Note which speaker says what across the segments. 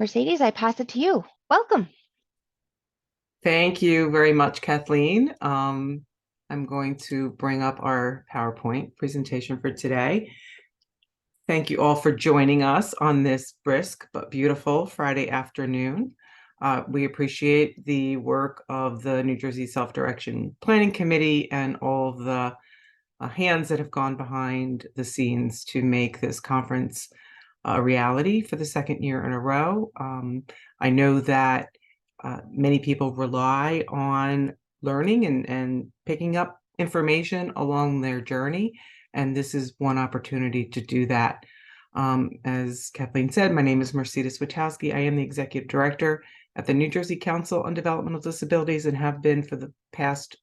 Speaker 1: Mercedes, I pass it to you. Welcome.
Speaker 2: Thank you very much, Kathleen. I'm going to bring up our PowerPoint presentation for today. Thank you all for joining us on this brisk but beautiful Friday afternoon. We appreciate the work of the New Jersey Self-Direction Planning Committee and all of the hands that have gone behind the scenes to make this conference a reality for the second year in a row. I know that many people rely on learning and picking up information along their journey, and this is one opportunity to do that. As Kathleen said, my name is Mercedes Witowsky. I am the Executive Director at the New Jersey Council on Developmental Disabilities and have been for the past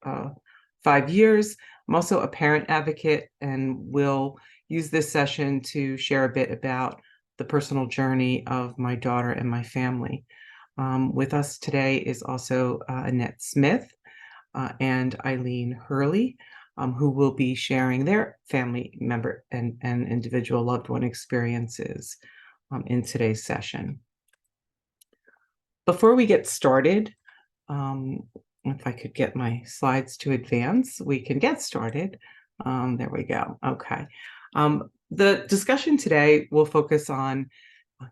Speaker 2: 5 years. I'm also a parent advocate and will use this session to share a bit about the personal journey of my daughter and my family. With us today is also Annette Smith and Eileen Hurley, who will be sharing their family member and individual loved one experiences in today's session. Before we get started, if I could get my slides to advance, we can get started. There we go. Okay. The discussion today will focus on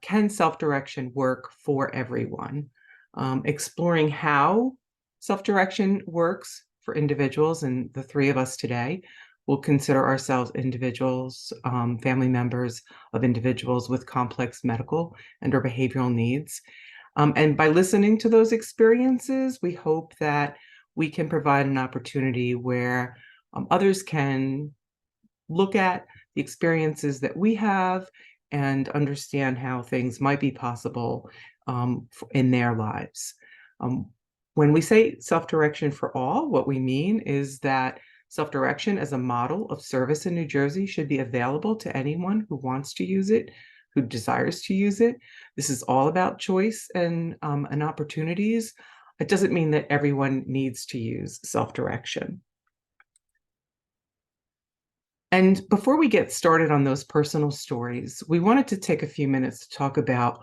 Speaker 2: can self-direction work for everyone? Exploring how self-direction works for individuals, and the three of us today will consider ourselves individuals, family members of individuals with complex medical and or behavioral needs. And by listening to those experiences, we hope that we can provide an opportunity where others can look at the experiences that we have and understand how things might be possible in their lives. When we say self-direction for all, what we mean is that self-direction as a model of service in New Jersey should be available to anyone who wants to use it, who desires to use it. This is all about choice and opportunities. It doesn't mean that everyone needs to use self-direction. And before we get started on those personal stories, we wanted to take a few minutes to talk about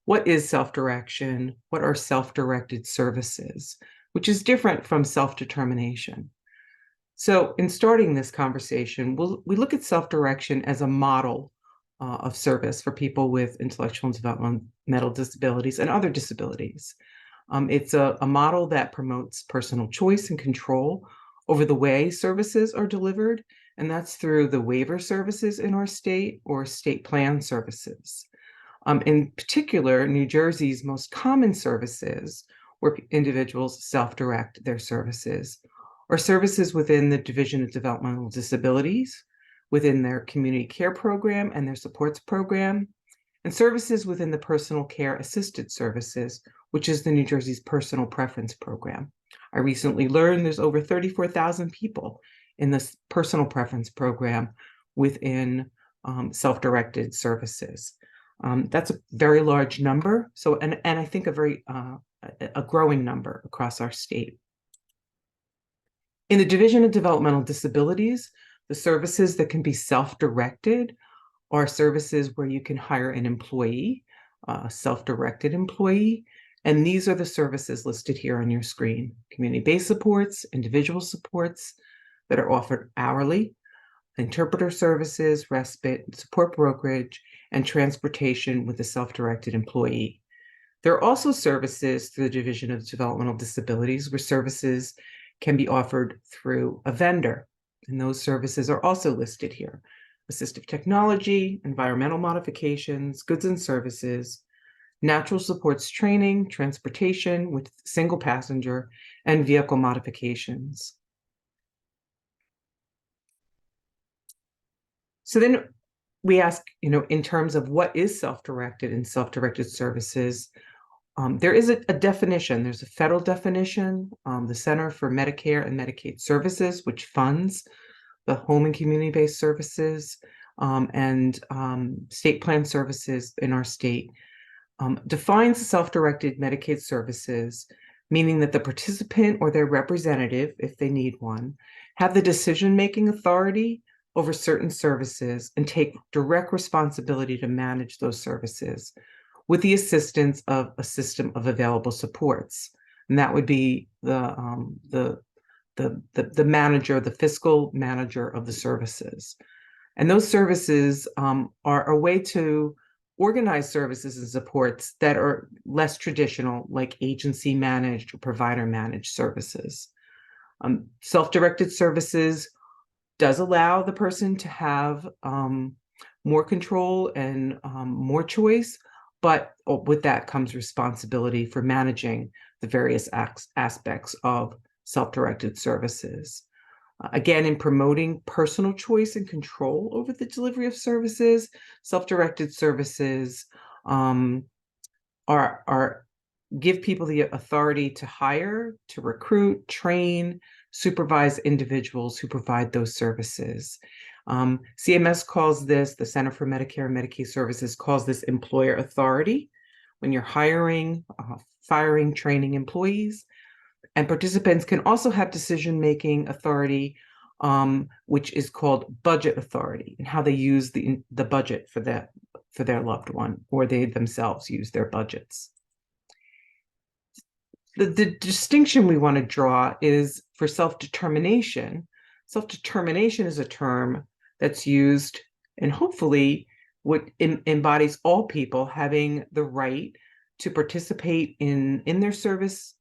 Speaker 2: what is self-direction, what are self-directed services, which is different from self-determination. So in starting this conversation, we look at self-direction as a model of service for people with intellectual and developmental disabilities and other disabilities. It's a model that promotes personal choice and control over the way services are delivered, and that's through the waiver services in our state or state plan services. In particular, New Jersey's most common services where individuals self-direct their services are services within the Division of Developmental Disabilities, within their community care program and their supports program, and services within the personal care assisted services, which is the New Jersey's personal preference program. I recently learned there's over 34,000 people in this personal preference program within self-directed services. That's a very large number. So, and I think a growing number across our state. In the Division of Developmental Disabilities, the services that can be self-directed are services where you can hire an employee, a self-directed employee, and these are the services listed here on your screen: community-based supports, individual supports that are offered hourly, interpreter services, respite, support brokerage, and transportation with a self-directed employee. There are also services through the Division of Developmental Disabilities where services can be offered through a vendor, and those services are also listed here: assistive technology, environmental modifications, goods and services, natural supports training, transportation with single passenger, and vehicle modifications. So then we ask, in terms of what is self-directed and self-directed services, there is a definition. There's a federal definition, the Center for Medicare and Medicaid Services, which funds the home and community-based services and state plan services in our state, defines self-directed Medicaid services, meaning that the participant or their representative, if they need one, have the decision-making authority over certain services and take direct responsibility to manage those services with the assistance of a system of available supports. And that would be the manager, the fiscal manager of the services. And those services are a way to organize services and supports that are less traditional, like agency managed or provider managed services. Self-directed services does allow the person to have more control and more choice, but with that comes responsibility for managing the various aspects of self-directed services. Again, in promoting personal choice and control over the delivery of services, self-directed services give people the authority to hire, to recruit, train, supervise individuals who provide those services. CMS calls this, the Center for Medicare and Medicaid Services calls this employer authority when you're hiring, firing, training employees. And participants can also have decision-making authority, which is called budget authority, and how they use the budget for their loved one, or they themselves use their budgets. The distinction we want to draw is for self-determination. Self-determination is a term that's used and hopefully what embodies all people having the right to participate in their service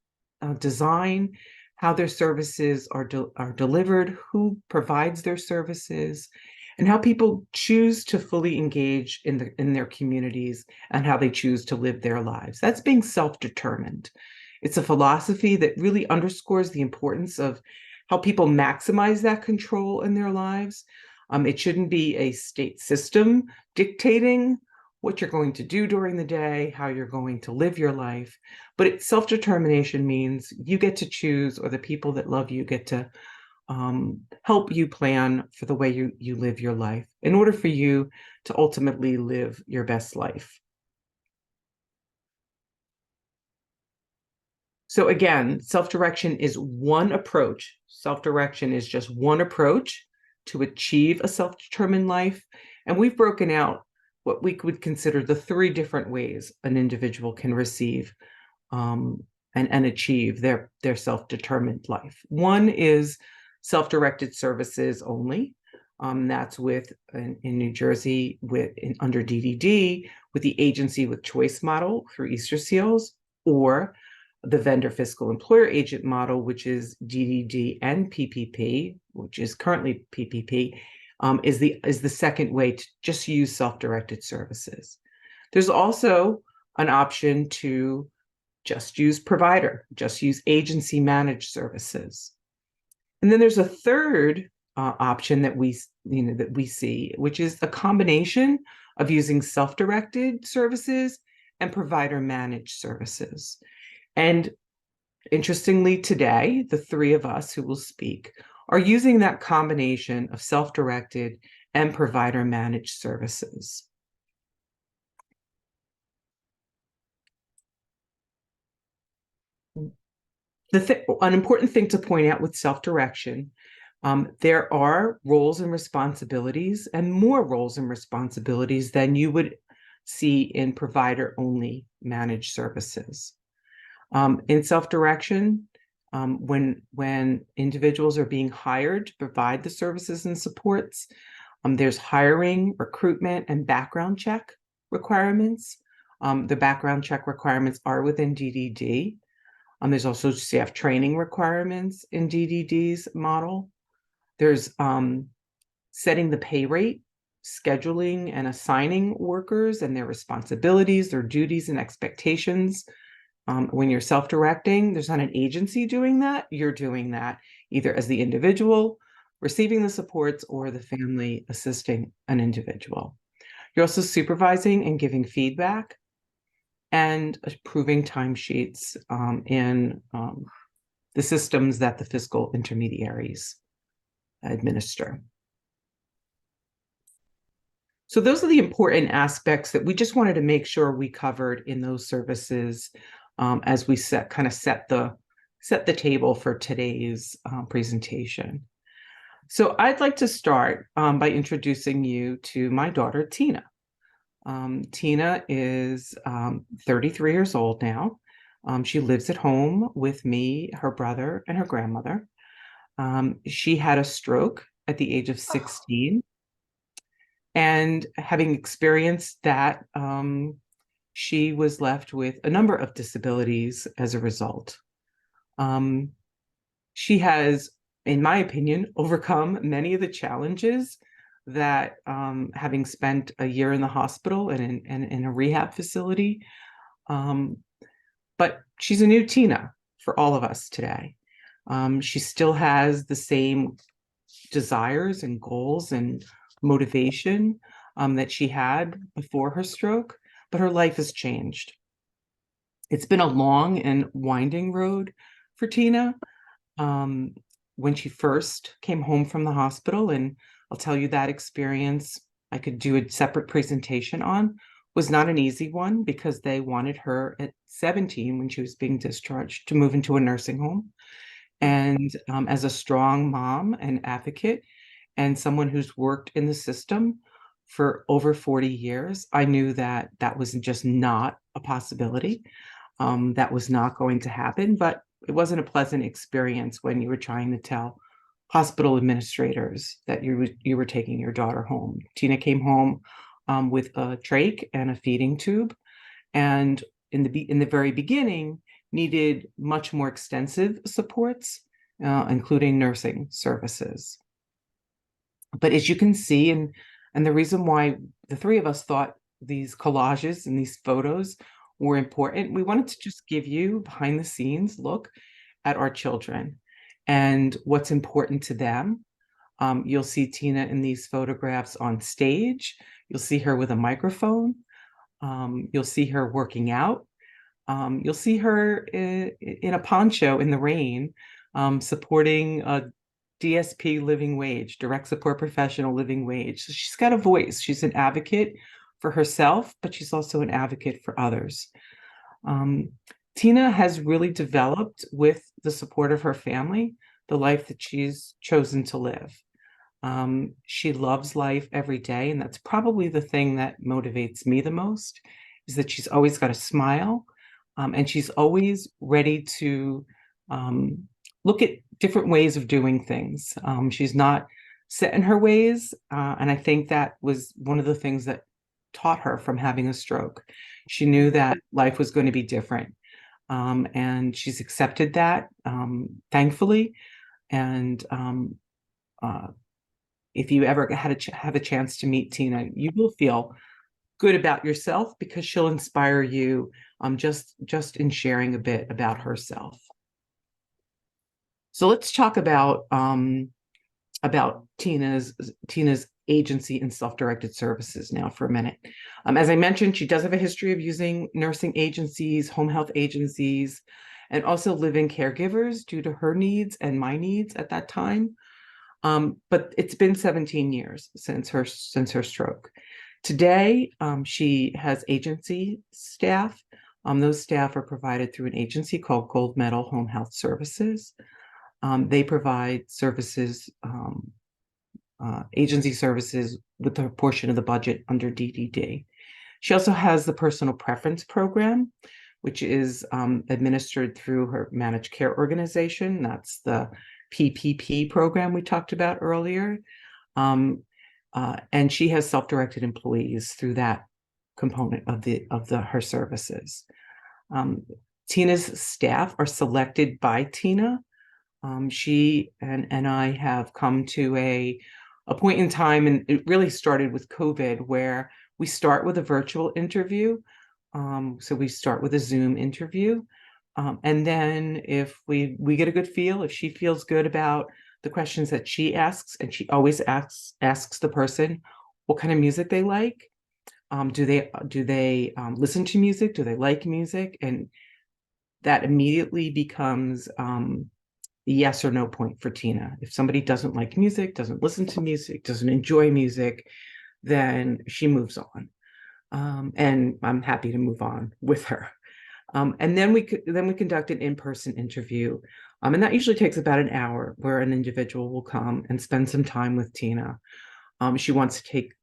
Speaker 2: design, how their services are delivered, who provides their services, and how people choose to fully engage in their communities and how they choose to live their lives. That's being self-determined. It's a philosophy that really underscores the importance of how people maximize that control in their lives. It shouldn't be a state system dictating what you're going to do during the day, how you're going to live your life. But self-determination means you get to choose, or the people that love you get to help you plan for the way you live your life in order for you to ultimately live your best life. So again, self-direction is one approach. Self-direction is just one approach to achieve a self-determined life. And we've broken out what we would consider the 3 different ways an individual can receive and achieve their self-determined life. One is self-directed services only. That's in New Jersey under DDD with the agency with choice model through Easter Seals, or the vendor fiscal employer agent model, which is DDD and PPP, which is currently PPP, is the second way to just use self-directed services. There's also an option to just use provider, just use agency managed services. And then there's a third option that we see, which is a combination of using self-directed services and provider managed services. And interestingly, today, the 3 of us who will speak are using that combination of self-directed and provider managed services. An important thing to point out with self-direction, there are roles and responsibilities, and more roles and responsibilities than you would see in provider-only managed services. In self-direction, when individuals are being hired to provide the services and supports, there's hiring, recruitment, and background check requirements. The background check requirements are within DDD. There's also staff training requirements in DDD's model. There's setting the pay rate, scheduling and assigning workers and their responsibilities, their duties and expectations. When you're self-directing, there's not an agency doing that. You're doing that either as the individual receiving the supports or the family assisting an individual. You're also supervising and giving feedback and approving timesheets in the systems that the fiscal intermediaries administer. So those are the important aspects that we just wanted to make sure we covered in those services as we set the table for today's presentation. So I'd like to start by introducing you to my daughter, Tina. Tina is 33 years old now. She lives at home with me, her brother, and her grandmother. She had a stroke at the age of
Speaker 1: Oh,
Speaker 2: 16. And having experienced that, she was left with a number of disabilities as a result. Um, she has, in my opinion, overcome many of the challenges that, having spent a year in the hospital and in a rehab facility, um, but she's a new Tina for all of us today. She still has the same desires and goals and motivation, that she had before her stroke, but her life has changed. It's been a long and winding road for Tina. Um, when she first came home from the hospital, and I'll tell you that experience, I could do a separate presentation on, was not an easy one because they wanted her at 17 when she was being discharged to move into a nursing home. And as a strong mom and advocate, and someone who's worked in the system for over 40 years, I knew that that was just not a possibility. That was not going to happen, but it wasn't a pleasant experience when you were trying to tell hospital administrators that you were taking your daughter home. Tina came home with a trach and a feeding tube, and in the very beginning needed much more extensive supports, including nursing services. But as you can see, and the reason why the three of us thought these collages and these photos were important, we wanted to just give you behind the scenes look at our children and what's important to them. You'll see Tina in these photographs on stage. You'll see her with a microphone. You'll see her working out. You'll see her in a poncho in the rain, supporting a DSP living wage, direct support professional living wage. So she's got a voice. She's an advocate for herself, but she's also an advocate for others. Um, Tina has really developed, with the support of her family, the life that she's chosen to live. She loves life every day, and that's probably the thing that motivates me the most, is that she's always got a smile, and she's always ready to look at different ways of doing things. She's not set in her ways, and I think that was one of the things that taught her from having a stroke. She knew that life was going to be different, and she's accepted that, thankfully. And uh, if you ever have a chance to meet Tina, you will feel good about yourself because she'll inspire you, just in sharing a bit about herself. So let's talk about Tina's agency and self-directed services now for a minute. As I mentioned, she does have a history of using nursing agencies, home health agencies, and also live-in caregivers due to her needs and my needs at that time. But it's been 17 years since her stroke. Today, she has agency staff. Those staff are provided through an agency called Gold Medal Home Health Services. They provide services, agency services, with a portion of the budget under DDD. She also has the Personal Preference Program, which is administered through her managed care organization. That's the PPP program we talked about earlier. And she has self-directed employees through that component of her services. Tina's staff are selected by Tina. She and I have come to a point in time, and it really started with COVID, where we start with a virtual interview. So we start with a Zoom interview. And then if we get a good feel, if she feels good about the questions that she asks, and she always asks the person what kind of music they like. Do they listen to music? Do they like music? And that immediately becomes yes or no point for Tina. If somebody doesn't like music, doesn't listen to music, doesn't enjoy music, then she moves on. And I'm happy to move on with her. And then we conduct an in-person interview. And that usually takes about an hour, where an individual will come and spend some time with Tina. She wants to take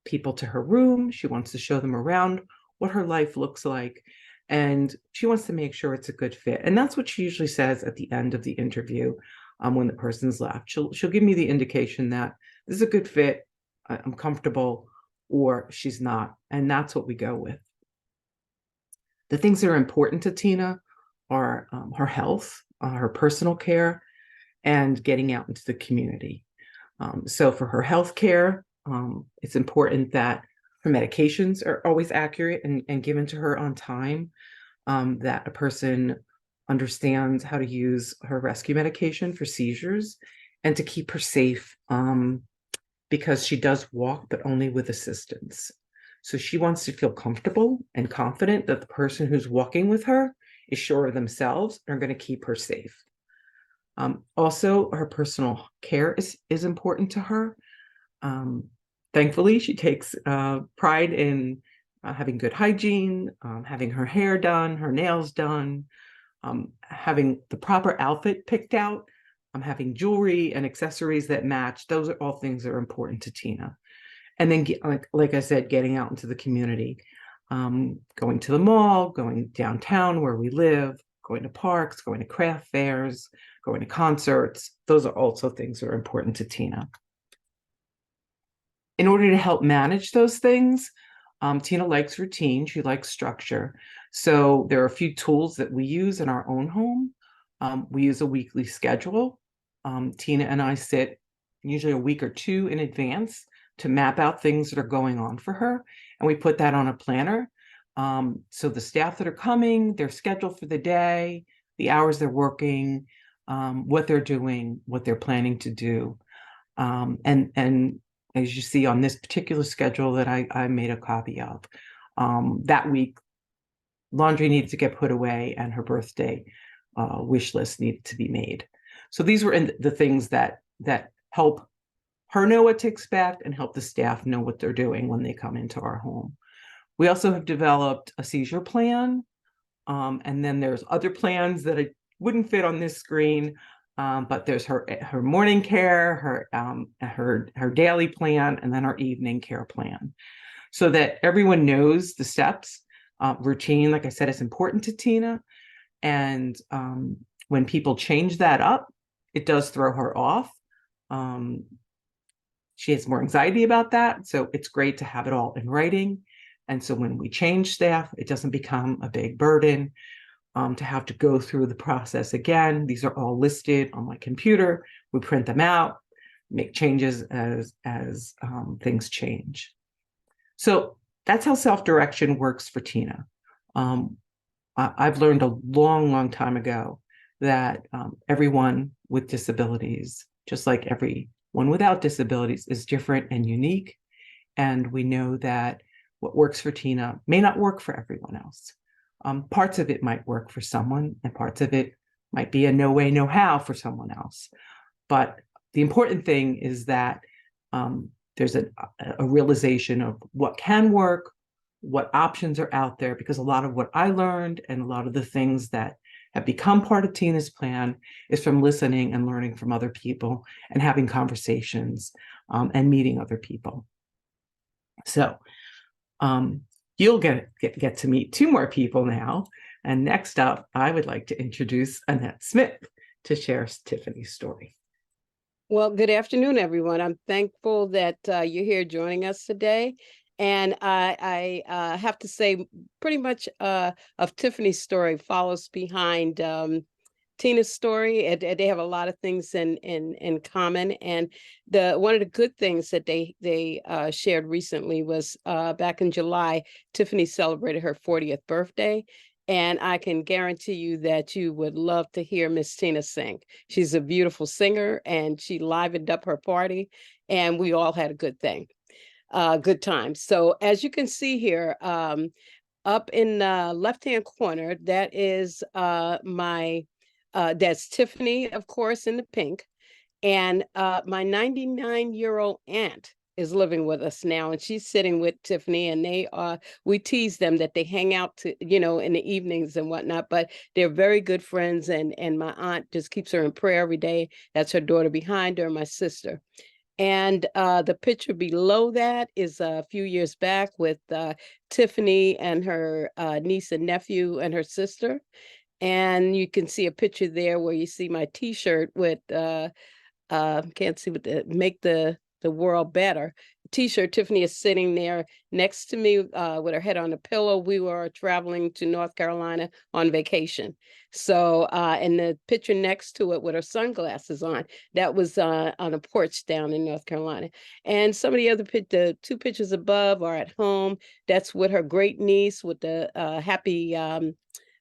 Speaker 2: people to her room. She wants to show them around what her life looks like. And she wants to make sure it's a good fit. And that's what she usually says at the end of the interview when the person's left. She'll give me the indication that this is a good fit, I'm comfortable, or she's not. And that's what we go with. The things that are important to Tina are her health, her personal care, and getting out into the community. So for her health care, it's important that her medications are always accurate and given to her on time, that a person understands how to use her rescue medication for seizures, and to keep her safe because she does walk, but only with assistance. So she wants to feel comfortable and confident that the person who's walking with her is sure of themselves and are going to keep her safe. Also, her personal care is important to her. Thankfully, she takes pride in having good hygiene, having her hair done, her nails done, having the proper outfit picked out, having jewelry and accessories that match. Those are all things that are important to Tina. And then, like I said, getting out into the community, going to the mall, going downtown where we live, going to parks, going to craft fairs, going to concerts. Those are also things that are important to Tina. In order to help manage those things, Tina likes routine. She likes structure. So there are a few tools that we use in our own home. We use a weekly schedule. Tina and I sit usually a week or two in advance to map out things that are going on for her. And we put that on a planner. So the staff that are coming, their schedule for the day, the hours they're working, what they're doing, what they're planning to do. And as you see on this particular schedule that I made a copy of, that week, laundry needed to get put away and her birthday wish list needed to be made. So these were the things that help her know what to expect and help the staff know what they're doing when they come into our home. We also have developed a seizure plan. And then there's other plans that wouldn't fit on this screen, but there's her morning care, her daily plan, and then our evening care plan, so that everyone knows the steps. Routine, like I said, is important to Tina. And when people change that up, it does throw her off. She has more anxiety about that. So it's great to have it all in writing. And so when we change staff, it doesn't become a big burden to have to go through the process again. These are all listed on my computer. We print them out, make changes as things change. So that's how self-direction works for Tina. I've learned a long time ago that everyone with disabilities, just like everyone without disabilities, is different and unique. And we know that what works for Tina may not work for everyone else. Parts of it might work for someone, and parts of it might be a no way, no how for someone else. But the important thing is that there's a realization of what can work, what options are out there, because a lot of what I learned and a lot of the things that have become part of Tina's plan is from listening and learning from other people and having conversations and meeting other people. So you'll get to meet two more people now. And next up, I would like to introduce Annette Smith to share Tiffany's story.
Speaker 3: Well, good afternoon, everyone. I'm thankful that you're here joining us today. And I have to say, pretty much of Tiffany's story follows behind Tina's story. They have a lot of things in common. And one of the good things that they shared recently was back in July, Tiffany celebrated her 40th birthday. And I can guarantee you that you would love to hear Miss Tina sing. She's a beautiful singer, and she livened up her party, and we all had a good time. So as you can see here, up in the left-hand corner, that is that's Tiffany, of course, in the pink. And my 99-year-old aunt is living with us now, and she's sitting with Tiffany, and we tease them that they hang out in the evenings and whatnot, but they're very good friends, and my aunt just keeps her in prayer every day. That's her daughter behind her, my sister. And the picture below that is a few years back with Tiffany and her niece and nephew and her sister. And you can see a picture there where you see my T-shirt with can't see what the make the world better T-shirt. Tiffany is sitting there next to me with her head on a pillow. We were traveling to North Carolina on vacation. So and the picture next to it with her sunglasses on, that was on a porch down in North Carolina. And some of the other the two pictures above are at home. That's with her great niece with the happy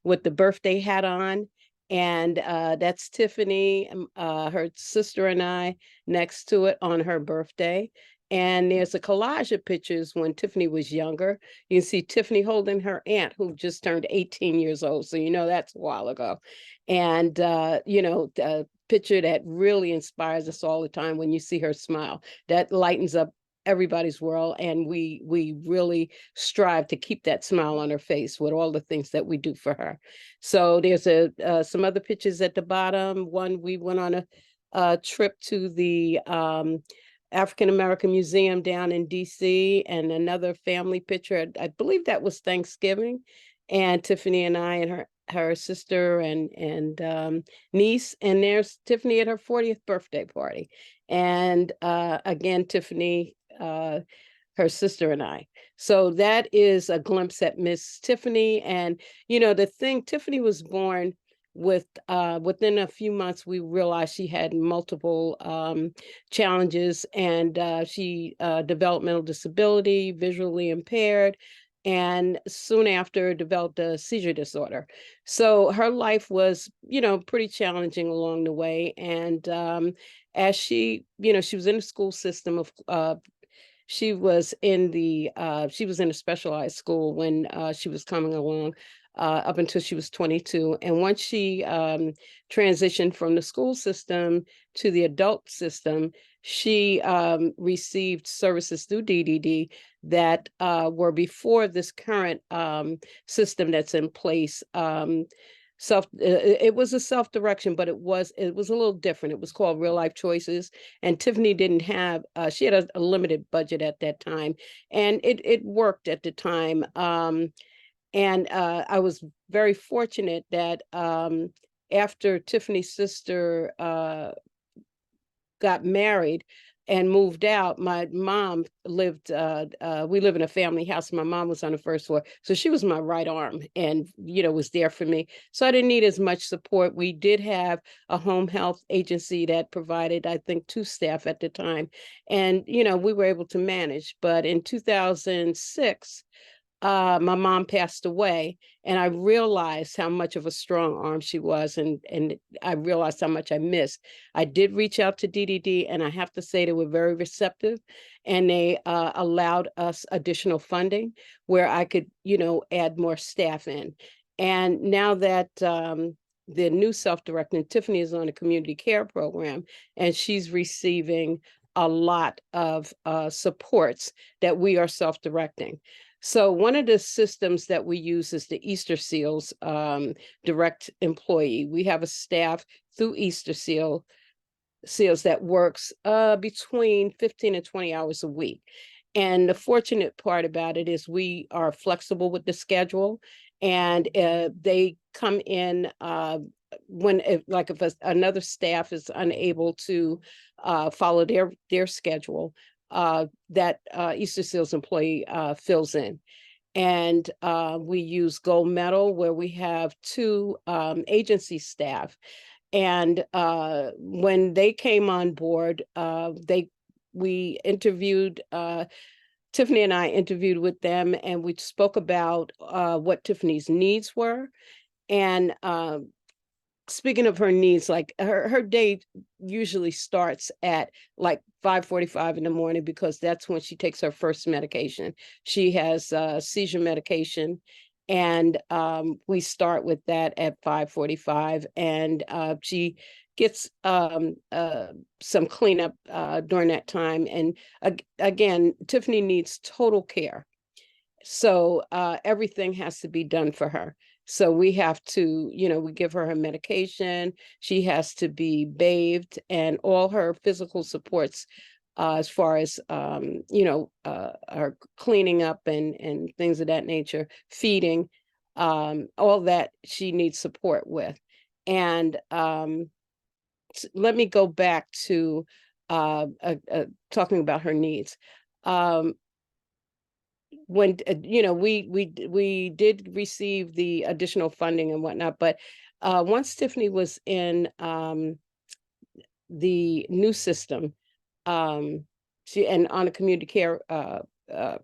Speaker 3: with the birthday hat on. And that's Tiffany, her sister and I next to it on her birthday. And there's a collage of pictures when Tiffany was younger. You can see Tiffany holding her aunt who just turned 18 years old. So, you know, that's a while ago. And, you know, the picture that really inspires us all the time when you see her smile, that lightens up everybody's world. And we really strive to keep that smile on her face with all the things that we do for her. So there's some other pictures at the bottom. One, we went on a trip to the African American Museum down in DC, and another family picture. I believe that was Thanksgiving, and Tiffany and I and her sister and niece, and there's Tiffany at her 40th birthday party, and again Tiffany, her sister and I. So that is a glimpse at Miss Tiffany. And you know, the thing, Tiffany was born with within a few months we realized she had multiple challenges, and she developmental disability, visually impaired, and soon after developed a seizure disorder. So her life was, you know, pretty challenging along the way. And as she, you know, she was in the school system of she was in a specialized school when she was coming along, up until she was 22. And once she transitioned from the school system to the adult system, she received services through DDD that were before this current system that's in place. It was a self-direction, but it was a little different. It was called Real Life Choices, and Tiffany didn't have she had a limited budget at that time, and it worked at the time. And I was very fortunate that after Tiffany's sister got married and moved out, my mom lived, we live in a family house. My mom was on the first floor. So she was my right arm and, you know, was there for me. So I didn't need as much support. We did have a home health agency that provided, I think, 2 staff at the time. And, you know, we were able to manage. But in 2006, my mom passed away, and I realized how much of a strong arm she was, and I realized how much I missed. I did reach out to DDD, and I have to say they were very receptive, and they allowed us additional funding where I could, you know, add more staff in. And now that the new self-directing, Tiffany is on a community care program, and she's receiving a lot of supports that we are self-directing. So one of the systems that we use is the Easter Seals direct employee. We have a staff through Easter Seals that works between 15 and 20 hours a week. And the fortunate part about it is we are flexible with the schedule, and they come in when, if another staff is unable to follow their schedule, that Easter Seals employee fills in. And we use Gold Medal, where we have 2 agency staff. And when they came on board, we interviewed, Tiffany and I interviewed with them, and we spoke about what Tiffany's needs were. And speaking of her needs, like her day usually starts at like 5:45 in the morning, because that's when she takes her first medication. She has seizure medication, and we start with that at 5:45, and she gets some cleanup during that time. And again, Tiffany needs total care. So everything has to be done for her. So we have to, you know, we give her medication. She has to be bathed, and all her physical supports as far as, our cleaning up and things of that nature, feeding, all that she needs support with. And let me go back to talking about her needs. When we did receive the additional funding and whatnot, but once Tiffany was in the new system, she and on a community care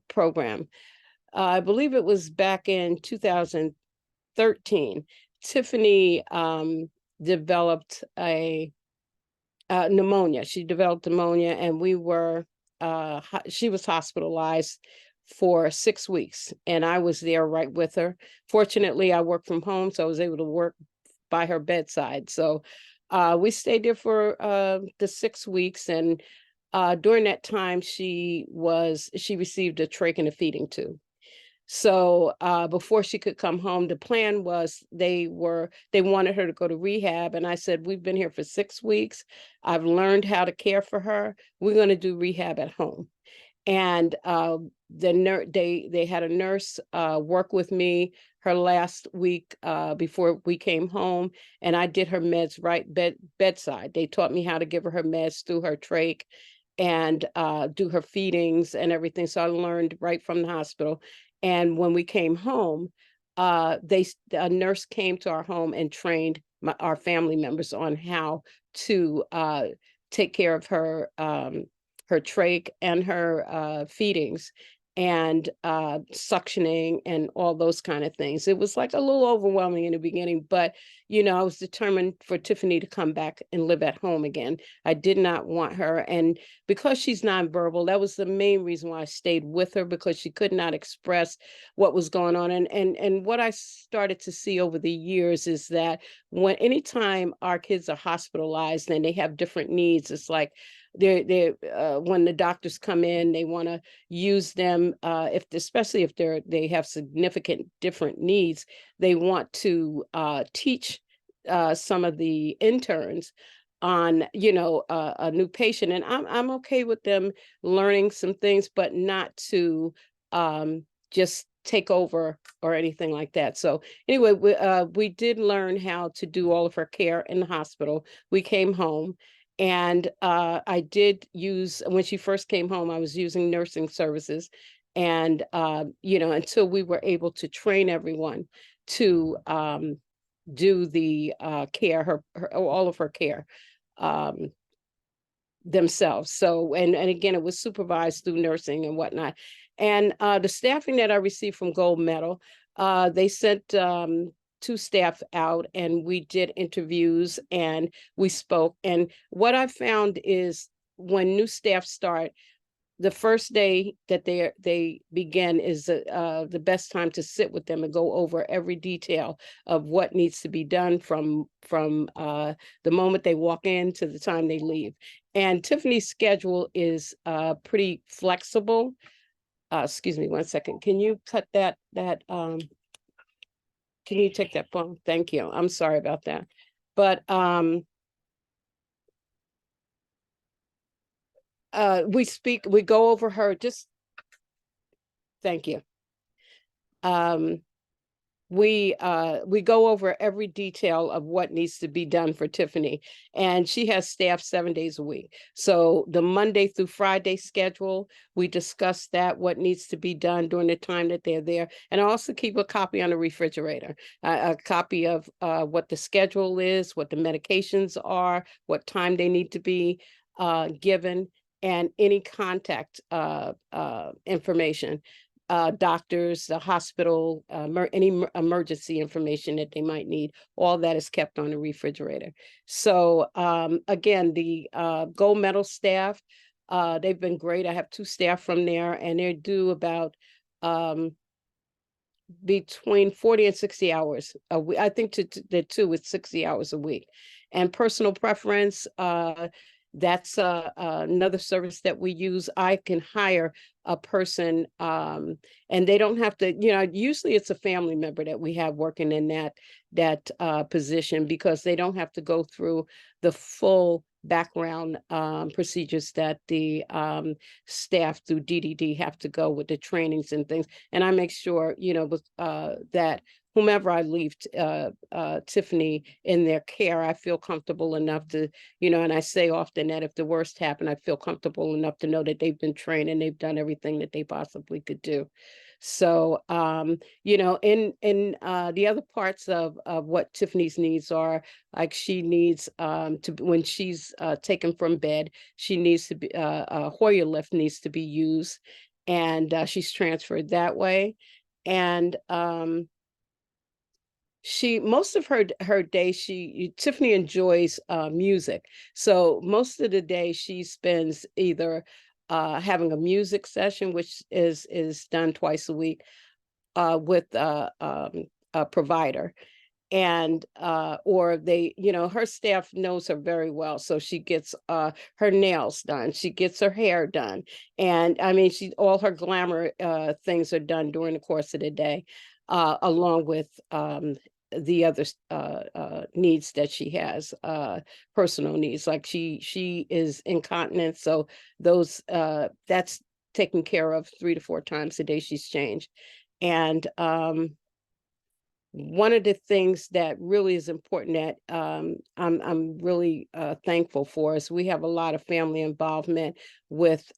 Speaker 3: program, I believe it was back in 2013, Tiffany developed a pneumonia. She developed pneumonia, and she was hospitalized for 6 weeks, and I was there right with her. Fortunately, I work from home, so I was able to work by her bedside. So we stayed there for the 6 weeks, and during that time, she received a trach and a feeding tube. So before she could come home, the plan was they wanted her to go to rehab. And I said, we've been here for 6 weeks. I've learned how to care for her. We're going to do rehab at home. And they had a nurse work with me her last week before we came home, and I did her meds bedside. They taught me how to give her meds through her trach and do her feedings and everything. So I learned right from the hospital. And when we came home, a nurse came to our home and trained our family members on how to take care of her trach and her feedings and suctioning and all those kind of things. It was like a little overwhelming in the beginning, but I was determined for Tiffany to come back and live at home again. I did not want her, and because she's nonverbal, that was the main reason why I stayed with her, because she could not express what was going on. And what I started to see over the years is that anytime our kids are hospitalized and they have different needs, it's like when the doctors come in, they want to use them especially if they have significant different needs. They want to teach some of the interns on a new patient, and I'm okay with them learning some things, but not to just take over or anything like that. So anyway, we did learn how to do all of her care in the hospital. We came home. And I did use, when she first came home, I was using nursing services. And, until we were able to train everyone to do the care, all of her care themselves. So, and again, it was supervised through nursing and whatnot. And the staffing that I received from Gold Medal, they sent 2 staff out, and we did interviews and we spoke. And what I found is when new staff start, the first day that they begin is the best time to sit with them and go over every detail of what needs to be done from the moment they walk in to the time they leave. And Tiffany's schedule is pretty flexible. Excuse me 1 second. Can you cut that can you take that phone? Thank you. I'm sorry about that. But we go over her, thank you. We go over every detail of what needs to be done for Tiffany, and she has staff 7 days a week. So the Monday through Friday schedule, we discuss that, what needs to be done during the time that they're there. And I also keep a copy on the refrigerator, a copy of what the schedule is, what the medications are, what time they need to be given, and any contact information. Doctors, the hospital, any emergency information that they might need, all that is kept on the refrigerator. So again, the Gold Medal staff, they've been great. I have 2 staff from there, and they do about between 40 and 60 hours a week. I think the 2 is 60 hours a week. And personal preference, that's another service that we use. I can hire a person and they don't have to, usually it's a family member that we have working in that position, because they don't have to go through the full background procedures that the staff through DDD have to go with the trainings and things. And I make sure, with that whomever I leave Tiffany in their care, I feel comfortable enough to, and I say often that if the worst happened, I feel comfortable enough to know that they've been trained and they've done everything that they possibly could do. So, in the other parts of what Tiffany's needs are, like she needs when she's taken from bed, she needs to be a Hoyer lift needs to be used, and she's transferred that way. And she most of her day Tiffany enjoys music, so most of the day she spends either having a music session, which is done twice a week with a provider, and or they, her staff knows her very well, so she gets her nails done, she gets her hair done, and I mean all her glamour things are done during the course of the day, along with the other needs that she has, personal needs, like she is incontinent, so those that's taken care of 3 to 4 times a day. She's changed. And one of the things that really is important that I'm really thankful for is we have a lot of family involvement with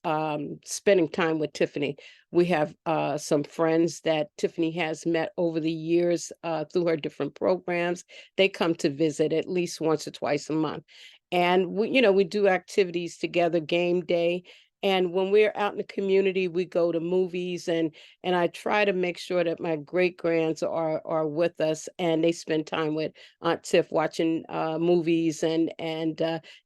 Speaker 3: spending time with Tiffany. We have some friends that Tiffany has met over the years through her different programs. They come to visit at least once or twice a month. And we do activities together, game day. And when we're out in the community, we go to movies, and I try to make sure that my great-grands are with us, and they spend time with Aunt Tiff watching movies, and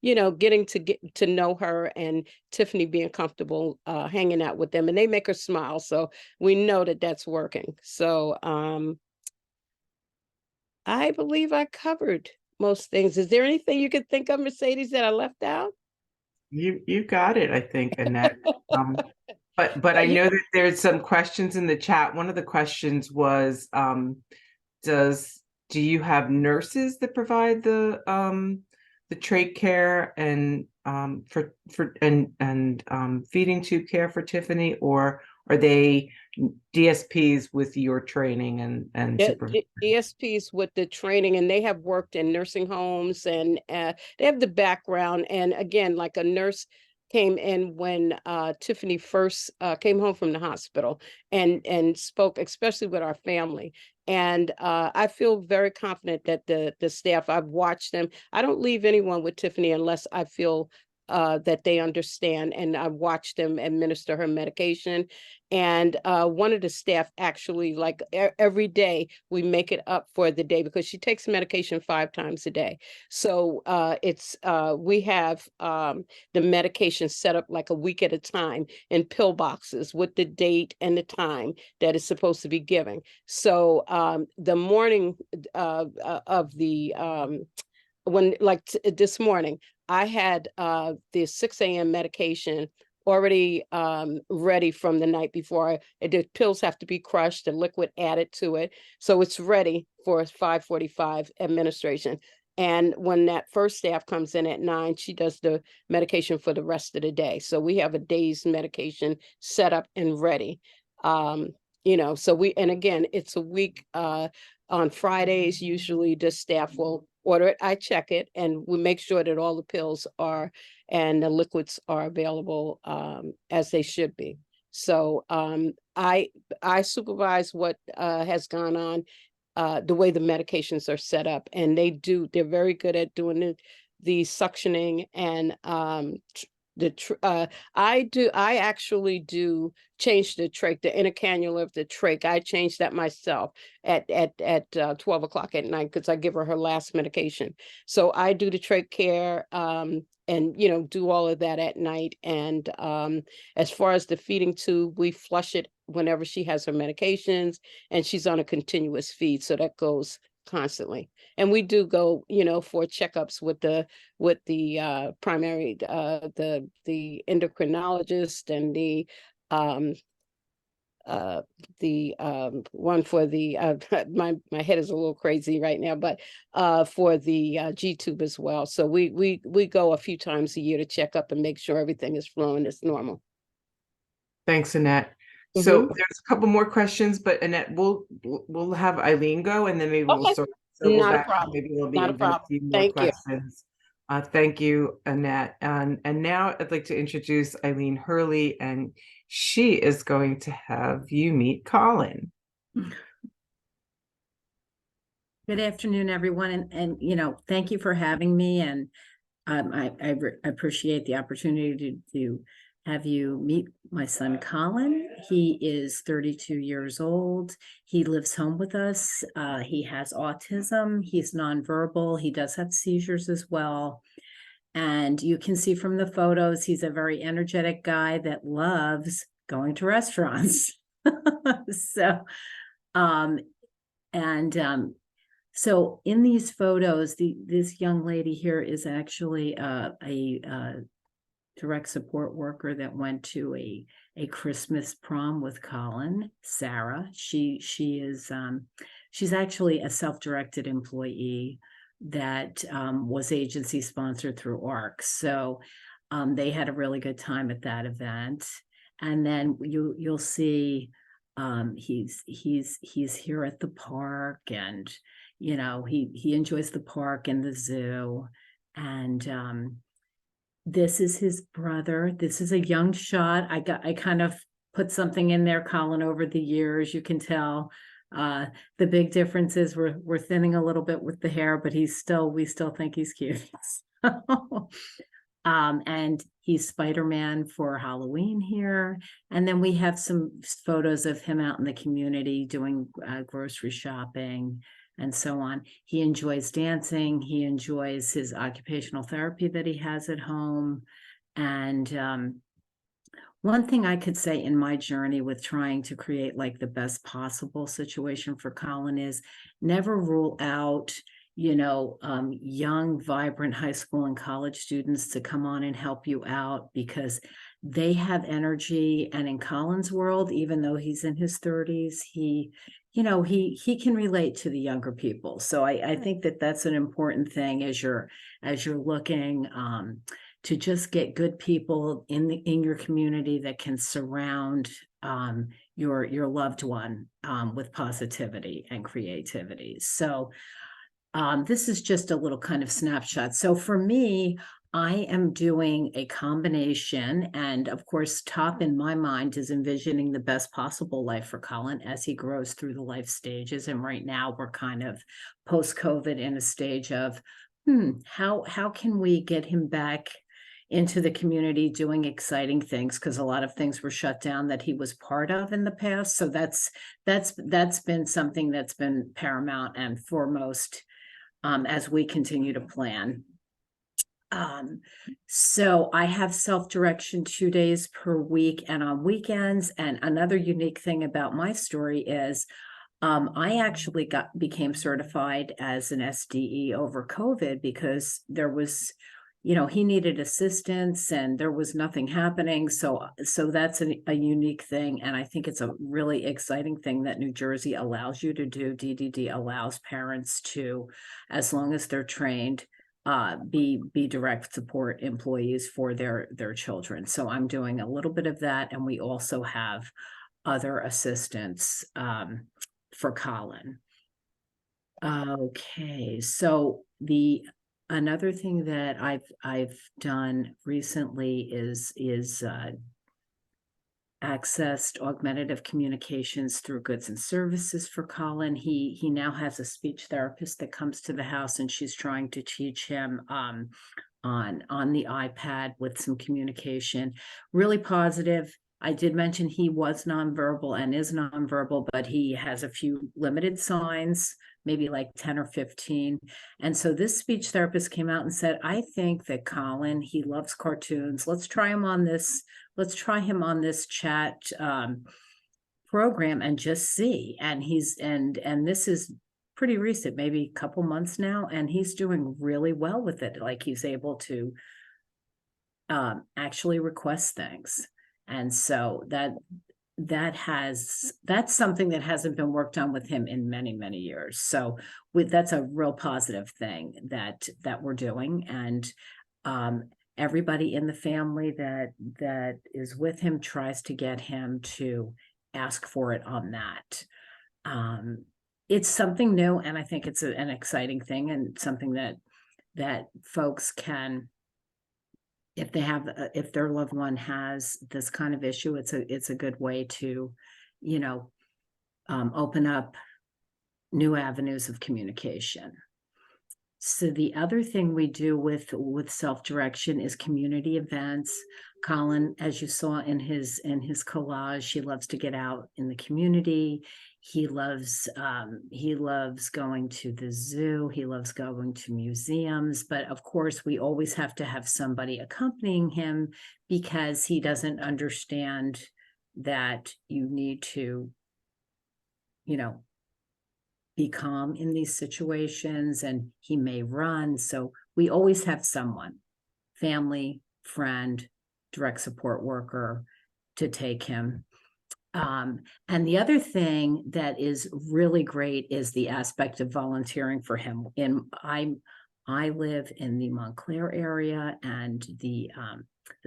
Speaker 3: getting to know her, and Tiffany being comfortable hanging out with them, and they make her smile. So we know that that's working. So I believe I covered most things. Is there anything you could think of, Mercedes, that I left out?
Speaker 2: You got it, I think, Annette. But I know that there's some questions in the chat. One of the questions was, do you have nurses that provide the trach care and feeding tube care for Tiffany, or are they DSPs with your training and supervision?
Speaker 3: DSPs with the training, and they have worked in nursing homes, and they have the background. And again, like a nurse came in when Tiffany first came home from the hospital, and spoke, especially with our family. And I feel very confident that the staff, I've watched them. I don't leave anyone with Tiffany unless I feel that they understand, and I watched them administer her medication. And one of the staff actually, like every day, we make it up for the day because she takes medication 5 times a day. So we have the medication set up like a week at a time in pill boxes with the date and the time that it's supposed to be given. So the morning of the when, like this morning, I had the 6 a.m. medication already ready from the night before. The pills have to be crushed, the liquid added to it, so it's ready for 5:45 administration. And when that first staff comes in at 9, she does the medication for the rest of the day. So we have a day's medication set up and ready. So and again, it's a week. On Fridays, usually the staff will order it. I check it, and we make sure that all the pills are and the liquids are available as they should be. So I supervise what has gone on, the way the medications are set up, and they're very good at doing the suctioning, and I actually do change the trach, the inner cannula of the trach. I changed that myself at 12 o'clock at night because I give her last medication. So I do the trach care, and do all of that at night. And as far as the feeding tube, we flush it whenever she has her medications, and she's on a continuous feed, so that goes constantly. And we do go, for checkups with the primary, the endocrinologist, and the one for the my head is a little crazy right now, but for the G-tube as well. So we go a few times a year to check up and make sure everything is flowing as normal.
Speaker 2: Thanks, Annette. So
Speaker 3: Mhm.
Speaker 2: there's a couple more questions, but Annette, we'll have Eileen go, and then maybe we'll
Speaker 3: Okay,
Speaker 2: sort of circle
Speaker 3: not a
Speaker 2: back.
Speaker 3: problem.
Speaker 2: Maybe there'll be
Speaker 3: Not a
Speaker 2: even a
Speaker 3: problem.
Speaker 2: few more
Speaker 3: Thank you.
Speaker 2: questions. Thank you, Annette. And now I'd like to introduce Eileen Hurley, and she is going to have you meet Colin.
Speaker 4: Good afternoon, everyone, and thank you for having me. And I appreciate the opportunity to have you meet my son, Colin. He is 32 years old. He lives home with us. He has autism. He's nonverbal. He does have seizures as well. And you can see from the photos, he's a very energetic guy that loves going to restaurants. So, so in these photos, this young lady here is actually a direct support worker that went to a Christmas prom with Colin, Sarah. She's actually a self-directed employee that was agency sponsored through ARC. So they had a really good time at that event. And then you'll see he's here at the park, and he enjoys the park and the zoo. And this is his brother. This is a young shot. I kind of put something in there, Colin, over the years. You can tell the big difference is we're thinning a little bit with the hair, but we still think he's cute. And he's Spider-Man for Halloween here. And then we have some photos of him out in the community doing grocery shopping and so on. He enjoys dancing. He enjoys his occupational therapy that he has at home. And one thing I could say in my journey with trying to create like the best possible situation for Colin is never rule out young, vibrant high school and college students to come on and help you out, because they have energy. And in Colin's world, even though he's in his 30s, he can relate to the younger people. So I think that that's an important thing as you're looking to just get good people in your community that can surround your loved one with positivity and creativity. So this is just a little kind of snapshot. So for me, I am doing a combination, and of course, top in my mind is envisioning the best possible life for Colin as he grows through the life stages. And right now we're kind of post-COVID in a stage of, how can we get him back into the community doing exciting things? Because a lot of things were shut down that he was part of in the past. So that's been something that's been paramount and foremost as we continue to plan. So I have self-direction 2 days per week and on weekends. And another unique thing about my story is I actually became certified as an SDE over COVID because there was, he needed assistance and there was nothing happening. So that's a unique thing. And I think it's a really exciting thing that New Jersey allows you to do. DDD allows parents to, as long as they're trained, be direct support employees for their children. So I'm doing a little bit of that. And we also have other assistants for Colin. Okay, so another thing that I've done recently is accessed augmentative communications through goods and services for Colin. He now has a speech therapist that comes to the house, and she's trying to teach him on the iPad with some communication. Really positive. I did mention he was nonverbal and is nonverbal, but he has a few limited signs, maybe like 10 or 15. And so this speech therapist came out and said, I think that Colin, he loves cartoons. Let's try him on this chat program and just see. And this is pretty recent, maybe a couple months now, and he's doing really well with it. Like he's able to actually request things. And so that's something that hasn't been worked on with him in many, many years. So that's a real positive thing that we're doing. And everybody in the family that is with him tries to get him to ask for it on that. It's something new, and I think it's an exciting thing, and something that folks can, if their loved one has this kind of issue, it's a good way to, open up new avenues of communication. So the other thing we do with self-direction is community events. Colin, as you saw in his collage, he loves to get out in the community. He loves going to the zoo. He loves going to museums. But of course, we always have to have somebody accompanying him, because he doesn't understand that you need to, be calm in these situations, and he may run. So we always have someone, family, friend, direct support worker, to take him. And the other thing that is really great is the aspect of volunteering for him. I live in the Montclair area, and the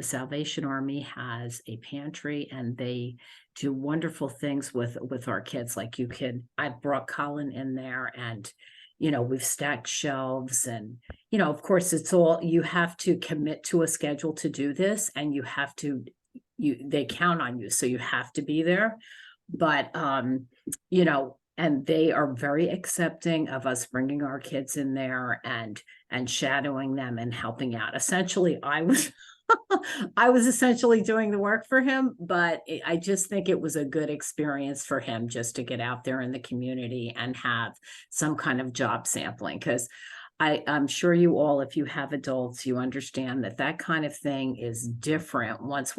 Speaker 4: Salvation Army has a pantry, and they do wonderful things with our kids. Like I brought Colin in there, and we've stacked shelves, and of course you have to commit to a schedule to do this, and they count on you, so you have to be there. But and they are very accepting of us bringing our kids in there and shadowing them and helping out. Essentially, I was essentially doing the work for him, but I just think it was a good experience for him just to get out there in the community and have some kind of job sampling. Because I'm sure you all, if you have adults, you understand that kind of thing is different once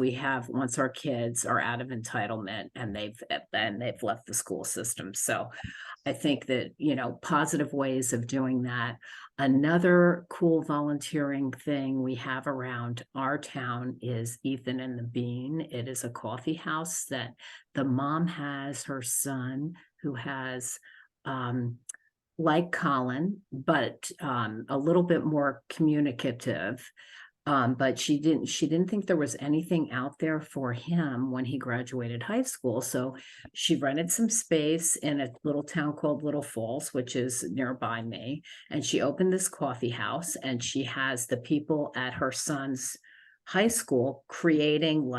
Speaker 4: our kids are out of entitlement and they've left the school system. So I think that, positive ways of doing that. Another cool volunteering thing we have around our town is Ethan and the Bean. It is a coffee house that the mom has her son, who has, like Colin, but a little bit more communicative. But she didn't think there was anything out there for him when he graduated high school. So she rented some space in a little town called Little Falls, which is nearby me. And she opened this coffee house, and she has the people at her son's high school creating,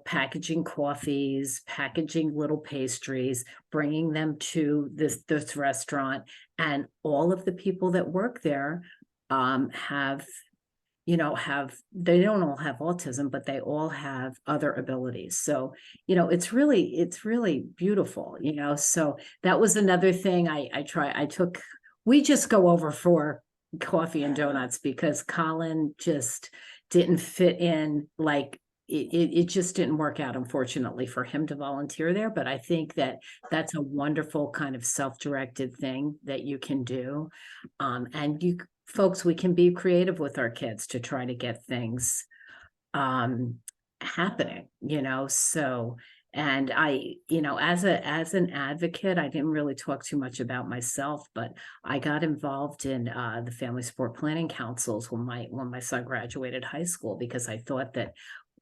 Speaker 4: packaging coffees, packaging little pastries, bringing them to this restaurant. And all of the people that work there they don't all have autism, but they all have other abilities. So, it's really beautiful, so that was another thing we just go over for coffee and donuts, because Colin just didn't fit in. It just didn't work out, unfortunately, for him to volunteer there. But I think that's a wonderful kind of self-directed thing that you can do. And folks, we can be creative with our kids to try to get things happening, so. And I, as an advocate, I didn't really talk too much about myself, but I got involved in the Family Sport Planning Councils when my son graduated high school, because I thought that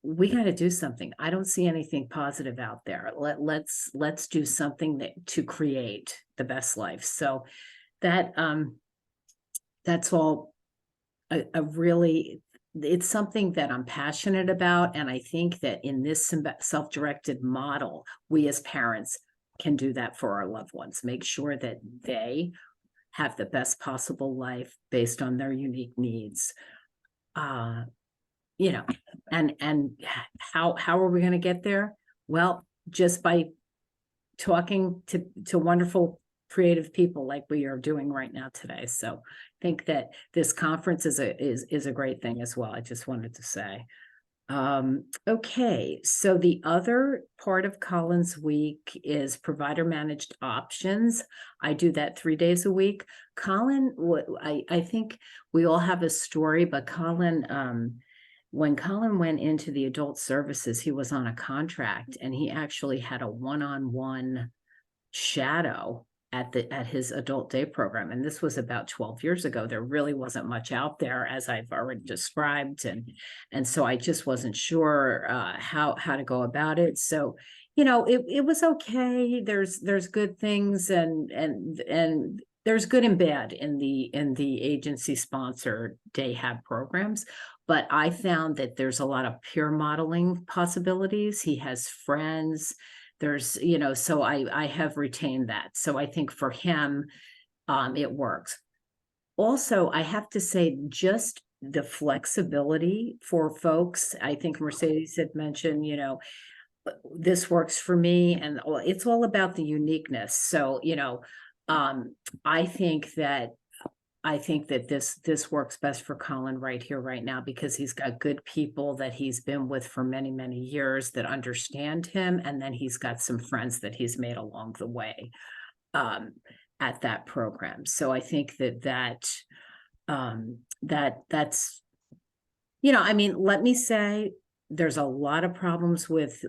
Speaker 4: we got to do something. I don't see anything positive out there. Let's do something to create the best life. So that's all it's something that I'm passionate about. And I think that in this self-directed model, we as parents can do that for our loved ones, make sure that they have the best possible life based on their unique needs. And how are we going to get there? Well, just by talking to wonderful creative people like we are doing right now today. So I think that this conference is a great thing as well. I just wanted to say. Okay, so the other part of Colin's week is provider managed options. I do that 3 days a week. Colin, I think we all have a story, but Colin when Colin went into the adult services, he was on a contract, and he actually had a one-on-one shadow at his adult day program. And this was about 12 years ago. There really wasn't much out there, as I've already described. And so I just wasn't sure how to go about it. So, you know, it was okay. There's good things and there's good and bad in the agency sponsored day hab programs. But I found that there's a lot of peer modeling possibilities. He has friends. There's, you know, so I have retained that. So I think for him, it works. Also, I have to say, just the flexibility for folks. I think Mercedes had mentioned, you know, this works for me, and it's all about the uniqueness. So, you know, I think that this works best for Colin right here, right now, because he's got good people that he's been with for many, many years that understand him. And then he's got some friends that he's made along the way at that program. So I think that's, you know, I mean, let me say, there's a lot of problems with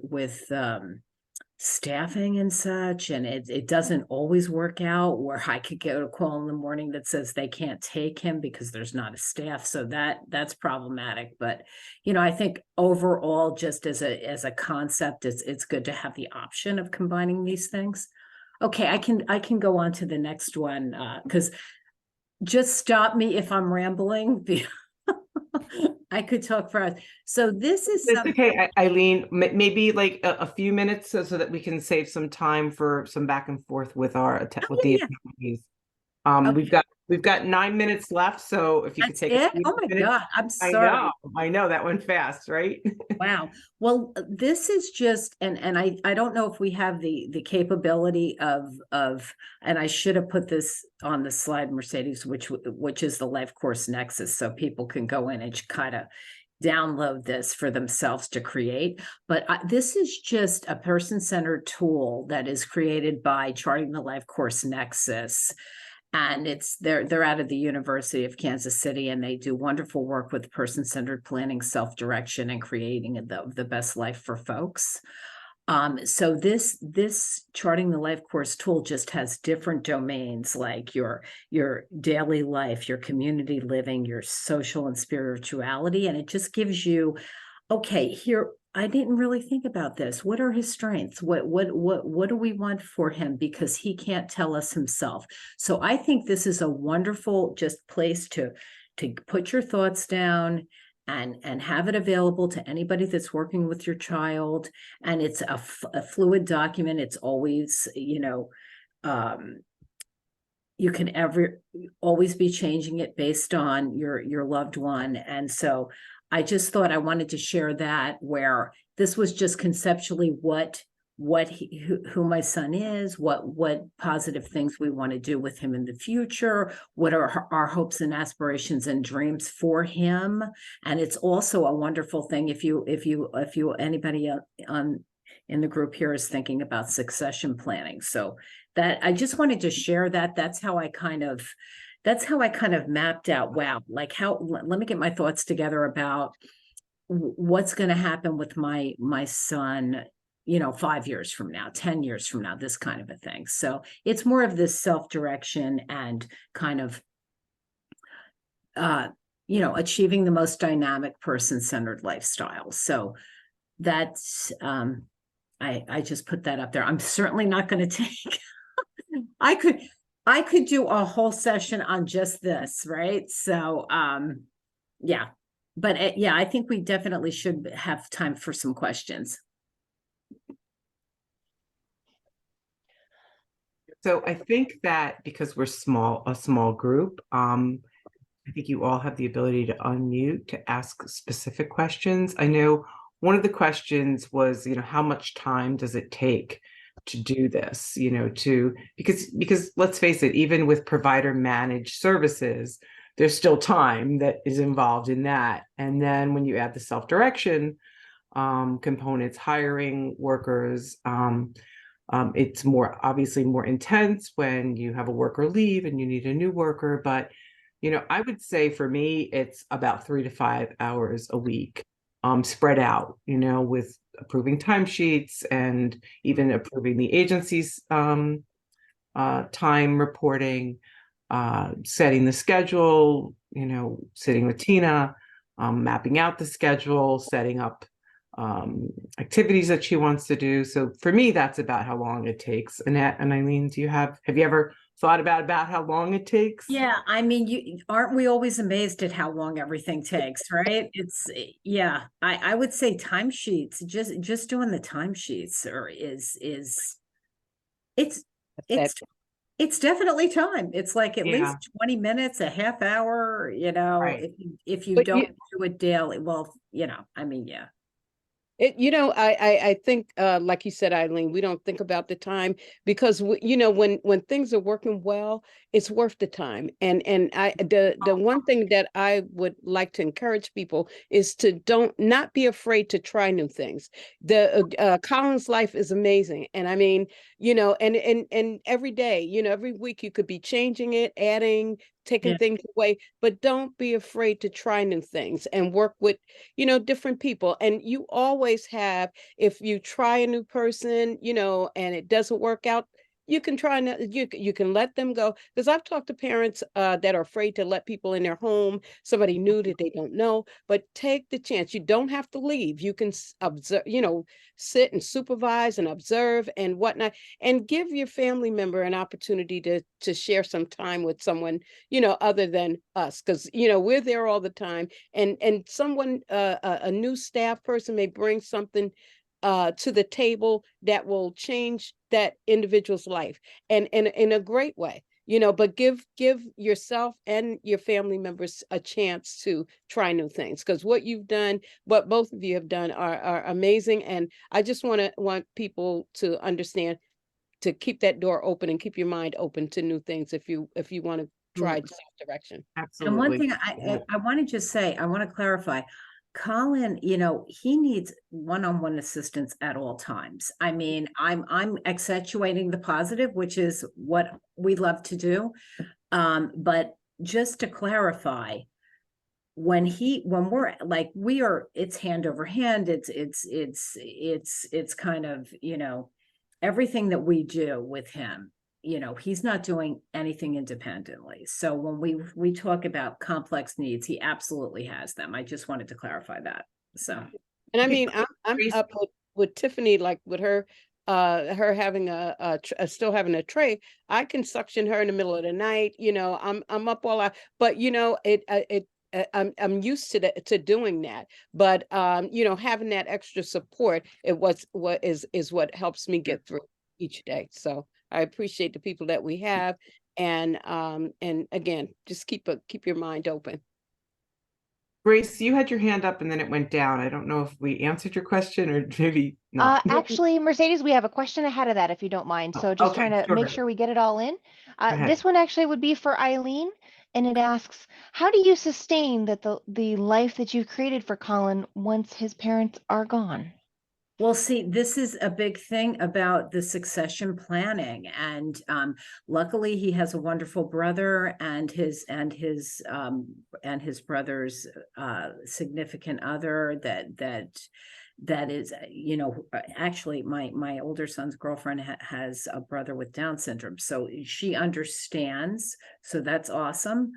Speaker 4: staffing and such, and it doesn't always work out, where I could get a call in the morning that says they can't take him because there's not a staff. So that's problematic. But, you know, I think overall, just as a concept, it's good to have the option of combining these things. Okay, I can go on to the next one, because just stop me if I'm rambling. I could talk for us. So this is
Speaker 2: It's okay, Eileen, maybe like a few minutes so that we can save some time for some back and forth with the attendees.
Speaker 4: Okay.
Speaker 2: We've got 9 minutes left, so if you could
Speaker 4: That's
Speaker 2: take
Speaker 4: it?
Speaker 2: a few
Speaker 4: Oh my
Speaker 2: minutes.
Speaker 4: God, I'm sorry.
Speaker 2: I know that went fast, right?
Speaker 4: Wow. Well, this is just, and I don't know if we have the capability of, and I should have put this on the slide, Mercedes, which is the Life Course Nexus, so people can go in and kind of download this for themselves to create. But this is just a person-centered tool that is created by Charting the Life Course Nexus. And they're out of the University of Kansas City, and they do wonderful work with person-centered planning, self-direction, and creating the best life for folks. So this Charting the Life Course tool just has different domains, like your daily life, your community living, your social and spirituality, and it just gives you, okay, here, I didn't really think about this. What are his strengths? What do we want for him? Because he can't tell us himself. So I think this is a wonderful just place to put your thoughts down and have it available to anybody that's working with your child. And it's a fluid document. It's always, you know, you can always be changing it based on your loved one. And so I just thought I wanted to share that, where this was just conceptually who my son is, what positive things we want to do with him in the future, what are our hopes and aspirations and dreams for him. And it's also a wonderful thing if anybody in the group here is thinking about succession planning. So that I just wanted to share that. That's how I kind of mapped out, wow, like let me get my thoughts together about what's going to happen with my son, you know, 5 years from now, 10 years from now, this kind of a thing. So it's more of this self-direction and kind of, you know, achieving the most dynamic person-centered lifestyle. So that's, I just put that up there. I'm certainly not going to take, I could do a whole session on just this, right? So, yeah, but yeah, I think we definitely should have time for some questions.
Speaker 2: So I think that because we're a small group, I think you all have the ability to unmute to ask specific questions. I know one of the questions was, you know, how much time does it take to do this, you know, because let's face it, even with provider managed services, there's still time that is involved in that. And then when you add the self-direction components, hiring workers, it's obviously more intense when you have a worker leave and you need a new worker. But, you know, I would say for me, it's about 3 to 5 hours a week spread out, with approving timesheets and even approving the agency's time reporting, setting the schedule, sitting with Tina, mapping out the schedule, setting up activities that she wants to do. So for me, that's about how long it takes. Annette and Eileen, have you ever thought about how long it takes?
Speaker 4: Yeah, I mean, aren't we always amazed at how long everything takes, right? Yeah, I would say timesheets, just doing the timesheets it's definitely time. It's like at least 20 minutes, a half hour,
Speaker 2: Right.
Speaker 4: if you
Speaker 3: But
Speaker 4: don't do it daily. Well, I mean, yeah.
Speaker 3: I think, like you said, Eileen, we don't think about the time because when things are working well, it's worth the time. And the one thing that I would like to encourage people is to not be afraid to try new things. The Colin's life is amazing, and I mean, and every day, every week you could be changing it, adding, taking things away, but don't be afraid to try new things and work with different people. And you always have, if you try a new person, and it doesn't work out, you can try, you can let them go. Because I've talked to parents that are afraid to let people in their home, somebody new that they don't know, but take the chance. You don't have to leave. You can observe, sit and supervise and observe and whatnot, and give your family member an opportunity to share some time with someone, other than us, because, we're there all the time. And someone, a new staff person may bring something to the table that will change that individual's life, and in a great way, but give yourself and your family members a chance to try new things, because what both of you have done are amazing. And I just want people to understand, to keep that door open and keep your mind open to new things if you want to try self-direction.
Speaker 2: Absolutely.
Speaker 4: And one thing I want to just say, I want to clarify, Colin, he needs one-on-one assistance at all times. I mean, I'm accentuating the positive, which is what we love to do. But just to clarify, when we're like, it's hand over hand, it's kind of, everything that we do with him, he's not doing anything independently. So when we talk about complex needs, he absolutely has them. I just wanted to clarify that. So,
Speaker 3: and I mean, I'm up with Tiffany, like with her having still having a tray. I can suction her in the middle of the night. I'm up all out, but I'm used to doing that. But having that extra support, is what helps me get through each day. So I appreciate the people that we have, and again, just keep your mind open.
Speaker 2: Grace, you had your hand up and then it went down. I don't know if we answered your question or maybe not.
Speaker 1: Actually, Mercedes, we have a question ahead of that, if you don't mind. So just trying to make sure we get it all in. This one actually would be for Eileen, and it asks, how do you sustain the life that you've created for Colin once his parents are gone?
Speaker 4: Well, see, this is a big thing about the succession planning, and luckily he has a wonderful brother, and his brother's significant other that is, actually my older son's girlfriend has a brother with Down syndrome, so she understands. So that's awesome.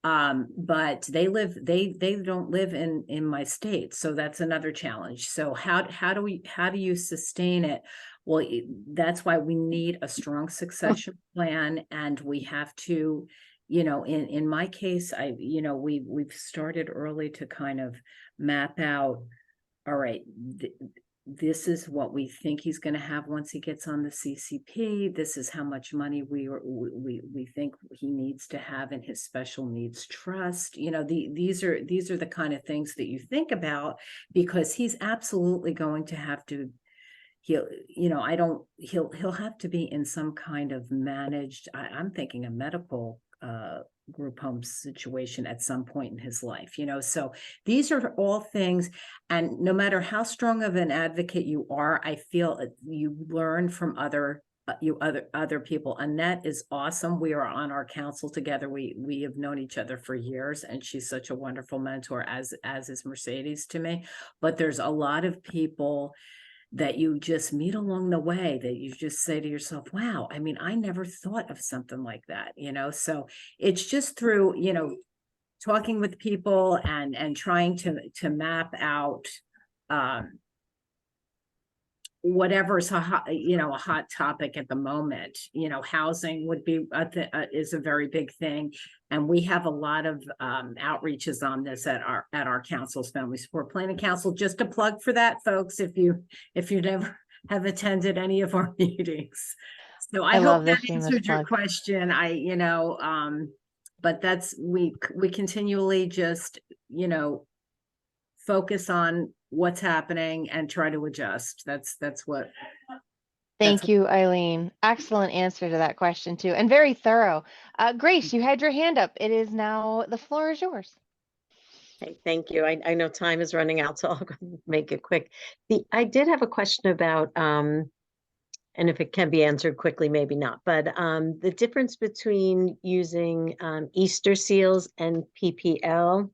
Speaker 4: But they don't live in my state. So that's another challenge. So how do you sustain it? Well, that's why we need a strong succession plan, and we have to, in my case, we've started early to kind of map out, all right, this is what we think he's going to have once he gets on the CCP. This is how much money we think he needs to have in his special needs trust. These are the kind of things that you think about, because he's absolutely going to have to, he'll have to be in some kind of managed, I'm thinking a medical group home situation at some point in his life, so these are all things. And no matter how strong of an advocate you are, I feel you learn from other other people. Annette is awesome. We are on our council together. We have known each other for years, and she's such a wonderful mentor, as is Mercedes to me. But there's a lot of people that you just meet along the way that you just say to yourself, wow, I mean, I never thought of something like that, so it's just through, talking with people and trying to map out whatever's a hot topic at the moment. Housing would be is a very big thing, and we have a lot of outreaches on this at our council's Family Support Planning Council. Just a plug for that, folks, if you never have attended any of our meetings. So I hope that answered your question. But that's we continually just focus on what's happening and try to adjust. That's what.
Speaker 1: Thank you, Eileen. Excellent answer to that question too, and very thorough. Grace, you had your hand up. It is now, the floor is yours.
Speaker 5: Okay, thank you. I know time is running out, so I'll make it quick. I did have a question about, and if it can be answered quickly, maybe not, but the difference between using Easter seals and PPL.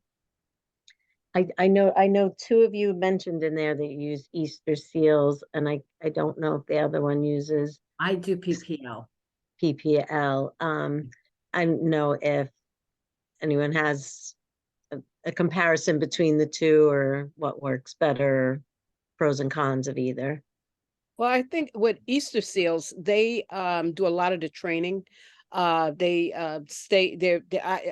Speaker 5: I know two of you mentioned in there that you use Easter seals, and I don't know if the other one uses.
Speaker 4: I do PPL.
Speaker 5: PPL. I don't know if anyone has a comparison between the two, or what works better, pros and cons of either.
Speaker 3: Well, I think with Easter seals, they do a lot of the training. They stay there.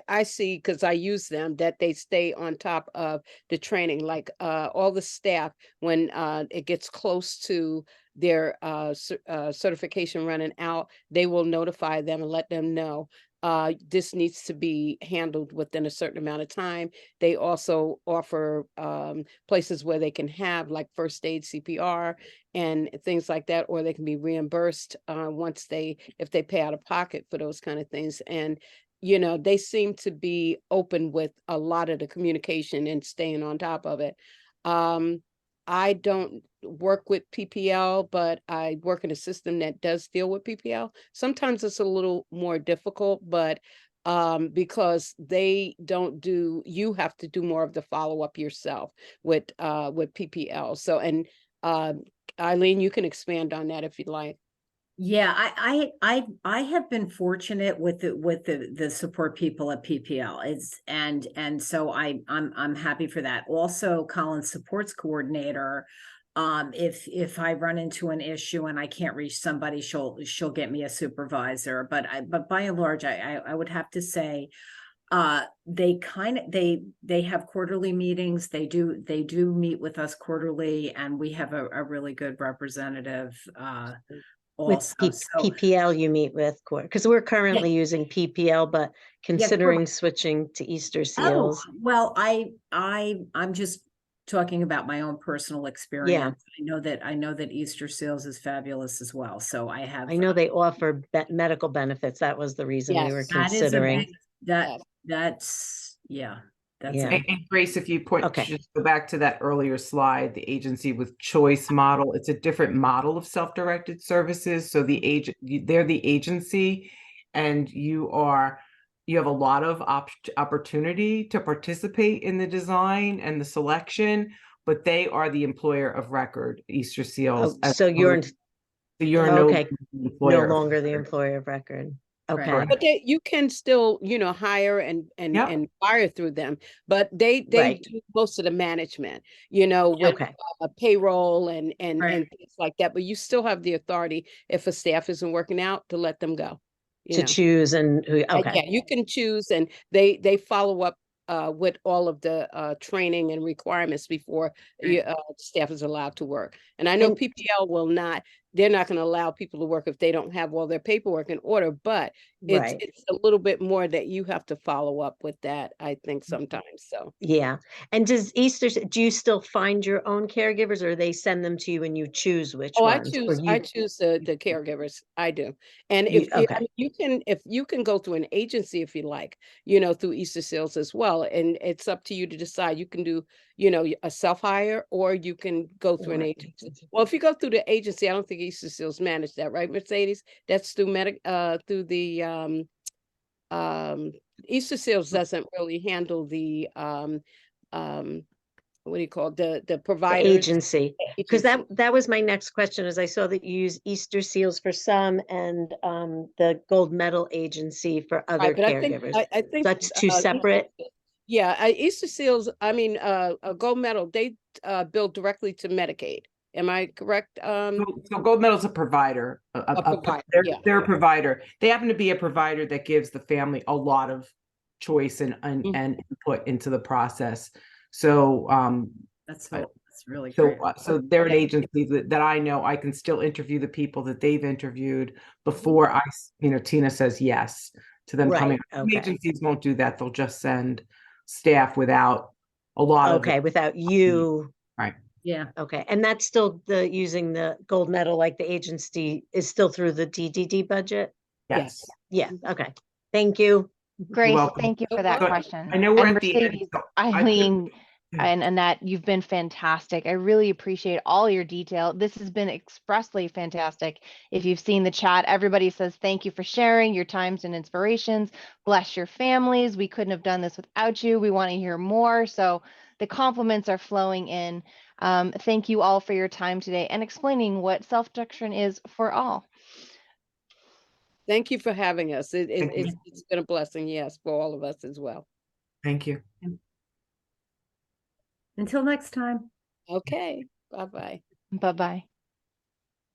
Speaker 3: I see, because I use them, that they stay on top of the training. Like all the staff, when it gets close to their certification running out, they will notify them and let them know this needs to be handled within a certain amount of time. They also offer places where they can have like first aid, CPR, and things like that, or they can be reimbursed if they pay out of pocket for those kind of things. And they seem to be open with a lot of the communication and staying on top of it. I don't work with PPL, but I work in a system that does deal with PPL. Sometimes it's a little more difficult, but because they don't do, you have to do more of the follow-up yourself with PPL. So, and Eileen, you can expand on that if you'd like.
Speaker 4: Yeah, I have been fortunate with the support people at PPL. And so I'm happy for that. Also, Colin's supports coordinator, if I run into an issue and I can't reach somebody, she'll get me a supervisor. But by and large, I would have to say, they have quarterly meetings. They do meet with us quarterly, and we have a really good representative.
Speaker 5: With PPL you meet with, because we're currently using PPL, but considering switching to Easter seals.
Speaker 4: Oh, well, I'm just talking about my own personal experience. Yeah. I know that Easter seals is fabulous as well. So I know
Speaker 5: they offer medical benefits. That was the reason we were considering.
Speaker 2: And Grace, if you just go back to that earlier slide, the agency with choice model, it's a different model of self-directed services. So they're the agency, and you have a lot of opportunity to participate in the design and the selection, but they are the employer of record, Easter seals.
Speaker 5: So you're no longer the employer of record. Okay.
Speaker 3: Right. But you can still, hire and fire through them, but they do most of the management, with payroll and things like that. But you still have the authority, if a staff isn't working out, to let them go.
Speaker 5: To choose
Speaker 3: you can choose, and they follow up with all of the training and requirements before staff is allowed to work. And I know PPL they're not going to allow people to work if they don't have all their paperwork in order, but it's a little bit more that you have to follow up with that, I think, sometimes. So
Speaker 5: yeah. And do you still find your own caregivers, or they send them to you and you choose which ones?
Speaker 3: I choose the caregivers. I do. And if you can go through an agency, if you like, through Easter seals as well. And it's up to you to decide. You can do, a self-hire, or you can go through an agency. Well, if you go through the agency, I don't think think Easter Seals manage that, right, Mercedes? That's through through the Easter Seals doesn't really handle the what do you call it? The providers.
Speaker 5: Agency. Because that was my next question, as I saw that you use Easter Seals for some and the Gold Medal Agency for other caregivers.
Speaker 3: I think
Speaker 5: that's two separate.
Speaker 3: Yeah, Easter Seals, I mean, a Gold Medal, they bill directly to Medicaid. Am I correct?
Speaker 2: So Gold Medal's a provider.
Speaker 3: Provider,
Speaker 2: They're a provider. They happen to be a provider that gives the family a lot of choice and input into the process. So
Speaker 4: that's really
Speaker 2: so
Speaker 4: great.
Speaker 2: so they're an agency that I know. I can still interview the people that they've interviewed before Tina says yes to them coming.
Speaker 5: Okay.
Speaker 2: Agencies won't do that. They'll just send staff without a lot of
Speaker 5: without you.
Speaker 2: Right.
Speaker 4: Yeah.
Speaker 5: Okay. And that's still using the Gold Medal, like the agency is still through the DDD budget?
Speaker 2: Yes.
Speaker 5: Yeah. Okay. Thank you.
Speaker 1: Grace, thank you for that question.
Speaker 2: I know we're
Speaker 1: and
Speaker 2: at the end. So
Speaker 1: Eileen and Annette, you've been fantastic. I really appreciate all your detail. This has been expressly fantastic. If you've seen the chat, everybody says thank you for sharing your times and inspirations. Bless your families. We couldn't have done this without you. We want to hear more. So the compliments are flowing in. Thank you all for your time today and explaining what self-direction is for all.
Speaker 3: Thank you for having us. It's been a blessing, yes, for all of us as well.
Speaker 2: Thank you.
Speaker 4: Until next time.
Speaker 3: Okay. Bye-bye.
Speaker 1: Bye-bye.